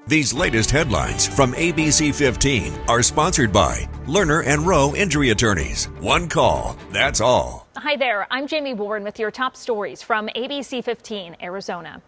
These latest headlines from ABC15 are sponsored by Lerner and Rowe Injury Attorneys. One call, that's all. Hi there, I'm Jamie Warren with your top stories from ABC15 Arizona.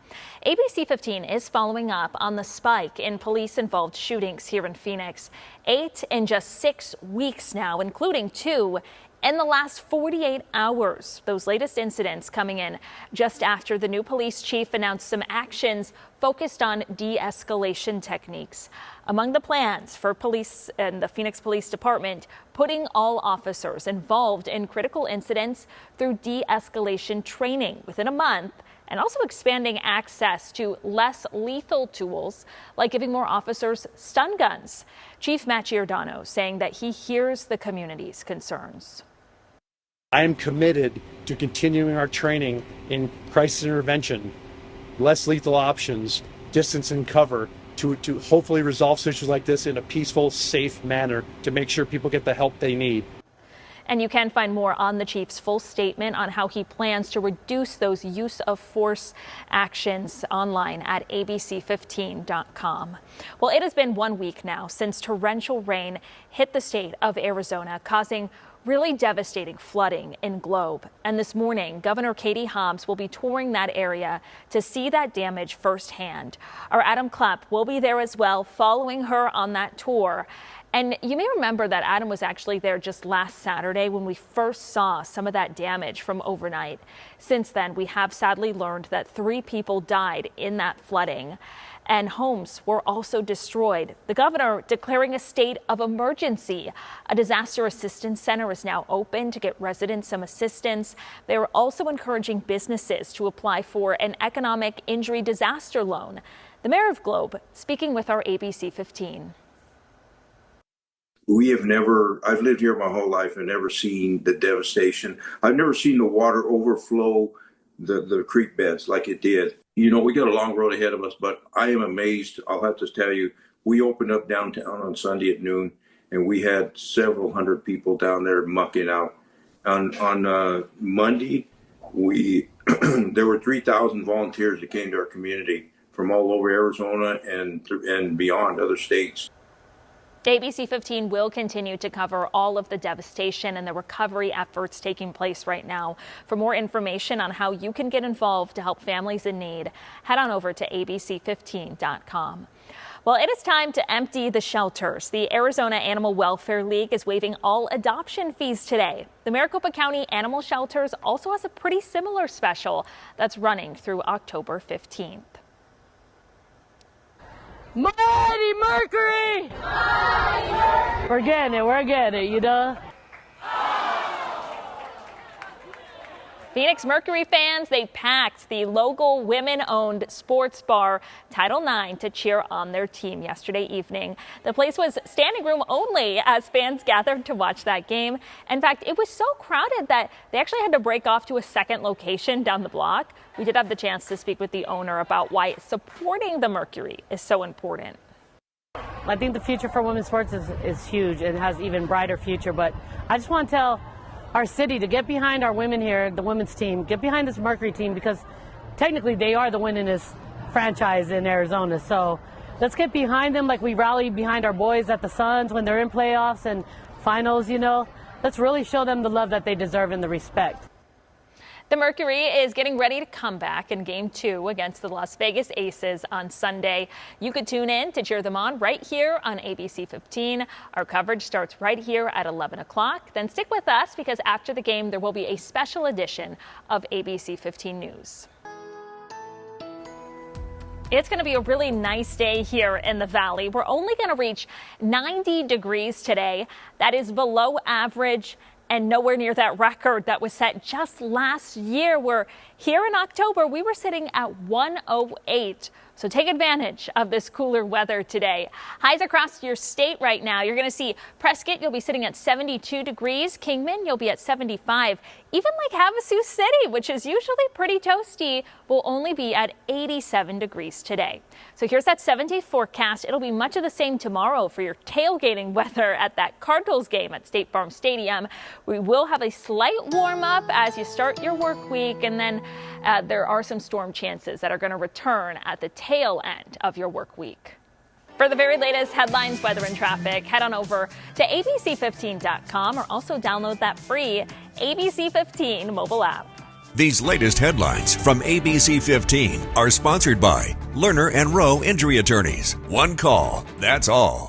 ABC15 is following up on the spike in police-involved shootings here in Phoenix. 8 in just 6 weeks now, including 2 in the last 48 hours. Those latest incidents coming in just after the new police chief announced some actions focused on de-escalation techniques. Among the plans for police and the Phoenix Police Department, putting all officers involved in critical incidents through de-escalation training within a month, and also expanding access to less lethal tools, like giving more officers stun guns. Chief Matt Giordano saying that he hears the community's concerns. I am committed to continuing our training in crisis intervention, less lethal options, distance and cover, to hopefully resolve situations like this in a peaceful, safe manner to make sure people get the help they need. And you can find more on the chief's full statement on how he plans to reduce those use of force actions online at ABC15.com. Well, it has been 1 week now since torrential rain hit the state of Arizona, causing really devastating flooding in Globe. And this morning, Governor Katie Hobbs will be touring that area to see that damage firsthand. Our Adam Klepp will be there as well, following her on that tour. And you may remember that Adam was actually there just last Saturday when we first saw some of that damage from overnight. Since then, we have sadly learned that 3 people died in that flooding, and homes were also destroyed. The governor declaring a state of emergency. A disaster assistance center is now open to get residents some assistance. They are also encouraging businesses to apply for an economic injury disaster loan. The mayor of Globe speaking with our ABC 15. I've lived here my whole life and never seen the devastation. I've never seen the water overflow the creek beds like it did. You know, we got a long road ahead of us, but I am amazed. I'll have to tell you, we opened up downtown on Sunday at noon, and we had several hundred people down there mucking out. On Monday, there were 3,000 volunteers that came to our community from all over Arizona and beyond, other states. ABC 15 will continue to cover all of the devastation and the recovery efforts taking place right now. For more information on how you can get involved to help families in need, head on over to ABC15.com. Well, it is time to empty the shelters. The Arizona Animal Welfare League is waiving all adoption fees today. The Maricopa County Animal Shelters also has a pretty similar special that's running through October 15th. Mighty Mercury! We're getting it, you know? Phoenix Mercury fans, they packed the local women-owned sports bar Title IX to cheer on their team yesterday evening. The place was standing room only as fans gathered to watch that game. In fact, it was so crowded that they actually had to break off to a second location down the block. We did have the chance to speak with the owner about why supporting the Mercury is so important. I think the future for women's sports is huge. It has even brighter future, but I just want to tell our city to get behind our women here, the women's team, get behind this Mercury team, because technically they are the winningest franchise in Arizona. So let's get behind them like we rally behind our boys at the Suns when they're in playoffs and finals, you know. Let's really show them the love that they deserve and the respect. The Mercury is getting ready to come back in Game 2 against the Las Vegas Aces on Sunday. You could tune in to cheer them on right here on ABC 15. Our coverage starts right here at 11 o'clock. Then stick with us, because after the game there will be a special edition of ABC 15 News. It's going to be a really nice day here in the valley. We're only going to reach 90 degrees today. That is below average and nowhere near that record that was set just last year, where here in October we were sitting at 108. So take advantage of this cooler weather today. Highs across your state right now. You're going to see Prescott, you'll be sitting at 72 degrees. Kingman, you'll be at 75. Even like Havasu City, which is usually pretty toasty, will only be at 87 degrees today. So here's that 7-day forecast. It'll be much of the same tomorrow for your tailgating weather at that Cardinals game at State Farm Stadium. We will have a slight warm up as you start your work week, and then there are some storm chances that are going to return at the tail end of your work week. For the very latest headlines, weather, and traffic, head on over to ABC15.com or also download that free ABC15 mobile app. These latest headlines from ABC15 are sponsored by Lerner and Rowe Injury Attorneys. One call, that's all.